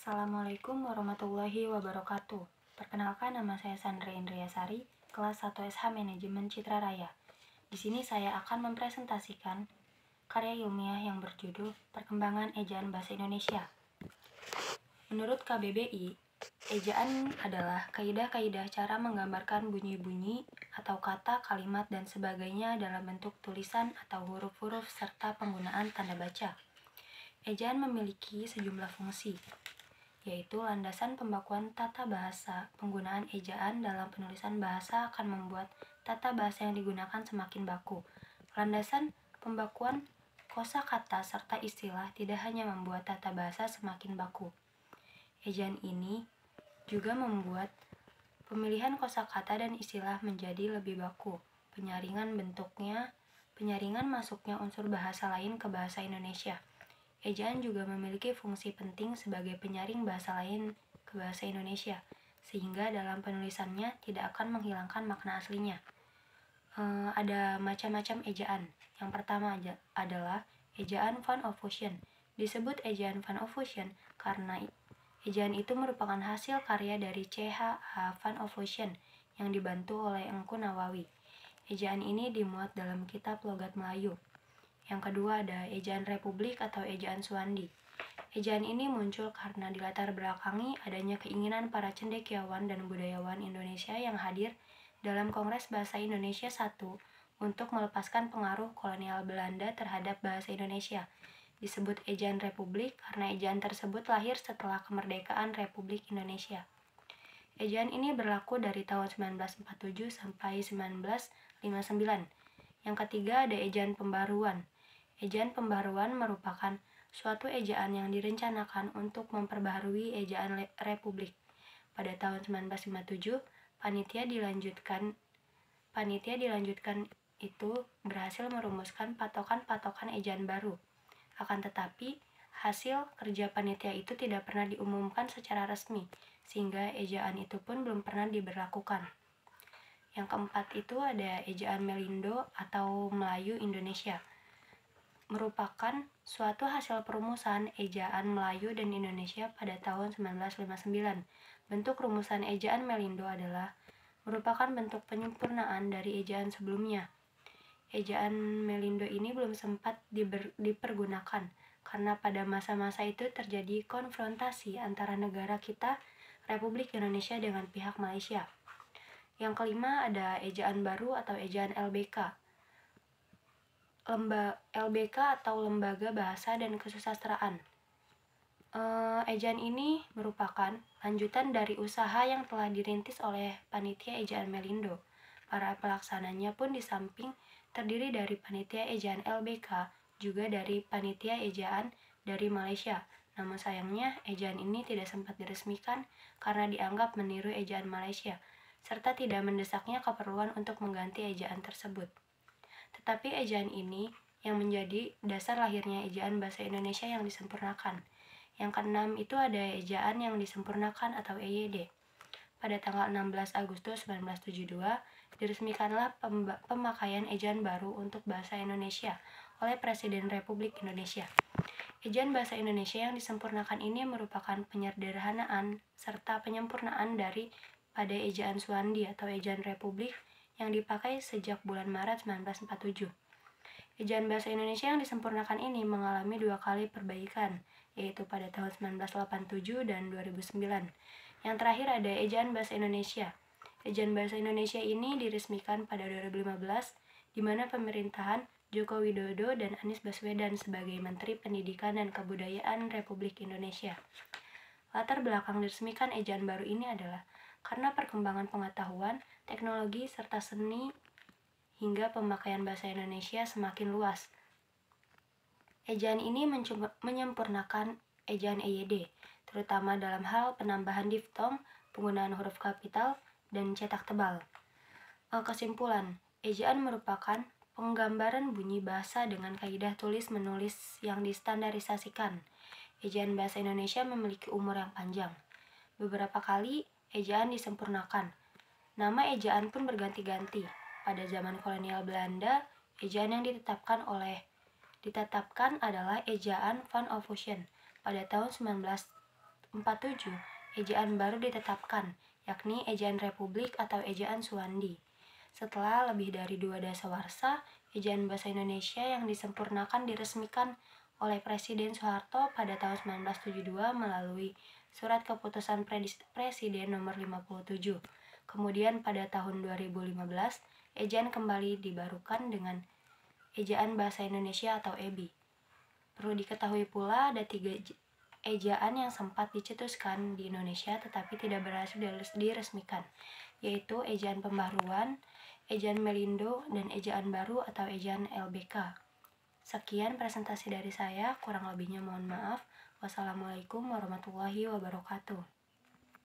Assalamualaikum warahmatullahi wabarakatuh. Perkenalkan, nama saya Sandra Indriasari, kelas 1 SH Manajemen Citra Raya. Di sini saya akan mempresentasikan karya ilmiah yang berjudul Perkembangan Ejaan Bahasa Indonesia. Menurut KBBI, ejaan adalah kaidah-kaidah cara menggambarkan bunyi-bunyi atau kata, kalimat, dan sebagainya dalam bentuk tulisan atau huruf-huruf serta penggunaan tanda baca. Ejaan memiliki sejumlah fungsi, yaitu landasan pembakuan tata bahasa. Penggunaan ejaan dalam penulisan bahasa akan membuat tata bahasa yang digunakan semakin baku. Landasan pembakuan kosakata serta istilah tidak hanya membuat tata bahasa semakin baku. Ejaan ini juga membuat pemilihan kosakata dan istilah menjadi lebih baku. Penyaringan masuknya unsur bahasa lain ke bahasa Indonesia. Ejaan juga memiliki fungsi penting sebagai penyaring bahasa lain ke bahasa Indonesia, sehingga dalam penulisannya tidak akan menghilangkan makna aslinya. Ada macam-macam ejaan. Yang pertama adalah ejaan Van Ophusen. Disebut ejaan Van Ophusen karena ejaan itu merupakan hasil karya dari C.H.A. Van Ophusen yang dibantu oleh Engku Nawawi. Ejaan ini dimuat dalam kitab Logat Melayu. Yang kedua ada ejaan Republik atau ejaan Suwandi. Ejaan ini muncul karena dilatar belakangi adanya keinginan para cendekiawan dan budayawan Indonesia yang hadir dalam Kongres Bahasa Indonesia I untuk melepaskan pengaruh kolonial Belanda terhadap bahasa Indonesia. Disebut ejaan Republik karena ejaan tersebut lahir setelah kemerdekaan Republik Indonesia. Ejaan ini berlaku dari tahun 1947 sampai 1959. Yang ketiga ada ejaan pembaruan. Ejaan pembaruan merupakan suatu ejaan yang direncanakan untuk memperbaharui ejaan Republik. Pada tahun 1957, panitia dilanjutkan itu berhasil merumuskan patokan-patokan ejaan baru. Akan tetapi, hasil kerja panitia itu tidak pernah diumumkan secara resmi, sehingga ejaan itu pun belum pernah diberlakukan. Yang keempat itu ada ejaan Melindo atau Melayu Indonesia. Merupakan suatu hasil perumusan ejaan Melayu dan Indonesia pada tahun 1959. Bentuk rumusan ejaan Melindo adalah merupakan bentuk penyempurnaan dari ejaan sebelumnya. Ejaan Melindo ini belum sempat dipergunakan karena pada masa-masa itu terjadi konfrontasi antara negara kita, Republik Indonesia, dengan pihak Malaysia. Yang kelima ada ejaan baru atau ejaan LBK. LBK atau Lembaga Bahasa dan Kesusastraan. Ejaan ini merupakan lanjutan dari usaha yang telah dirintis oleh panitia ejaan Melindo. Para pelaksananya pun di samping terdiri dari panitia ejaan LBK, juga dari panitia ejaan dari Malaysia. Namun sayangnya, ejaan ini tidak sempat diresmikan karena dianggap meniru ejaan Malaysia, serta tidak mendesaknya keperluan untuk mengganti ejaan tersebut. Tetapi ejaan ini yang menjadi dasar lahirnya ejaan bahasa Indonesia yang disempurnakan. Yang keenam itu ada ejaan yang disempurnakan atau EYD. Pada tanggal 16 Agustus 1972, diresmikanlah pemakaian ejaan baru untuk bahasa Indonesia oleh Presiden Republik Indonesia. Ejaan bahasa Indonesia yang disempurnakan ini merupakan penyederhanaan serta penyempurnaan dari pada ejaan Suwandi atau ejaan Republik yang dipakai sejak bulan Maret 1947. Ejaan bahasa Indonesia yang disempurnakan ini mengalami 2 kali perbaikan, yaitu pada tahun 1987 dan 2009. Yang terakhir ada ejaan bahasa Indonesia. Ejaan bahasa Indonesia ini diresmikan pada 2015, di mana pemerintahan Joko Widodo dan Anies Baswedan sebagai Menteri Pendidikan dan Kebudayaan Republik Indonesia. Latar belakang diresmikan ejaan baru ini adalah karena perkembangan pengetahuan, teknologi, serta seni hingga pemakaian bahasa Indonesia semakin luas. Ejaan ini menyempurnakan ejaan EYD, terutama dalam hal penambahan diftong, penggunaan huruf kapital, dan cetak tebal. Kesimpulan, ejaan merupakan penggambaran bunyi bahasa dengan kaidah tulis-menulis yang distandarisasikan. Ejaan bahasa Indonesia memiliki umur yang panjang. Beberapa kali ejaan disempurnakan. Nama ejaan pun berganti-ganti. Pada zaman kolonial Belanda, ejaan yang ditetapkan adalah ejaan Van Ophusen pada tahun ejaan baru ditetapkan, yakni ejaan Republik atau ejaan Suwandi. Setelah lebih dari 2 dasawarsa, ejaan bahasa Indonesia yang disempurnakan diresmikan oleh Presiden Soeharto pada tahun 1972 melalui Surat Keputusan Presiden nomor 57. Kemudian pada tahun 2015, ejaan kembali dibarukan dengan ejaan bahasa Indonesia atau EBI. Perlu diketahui pula ada 3 ejaan yang sempat dicetuskan di Indonesia tetapi tidak berhasil diresmikan, yaitu ejaan pembaruan, ejaan Melindo, dan ejaan baru atau ejaan LBK. Sekian presentasi dari saya, kurang lebihnya mohon maaf. Wassalamualaikum warahmatullahi wabarakatuh.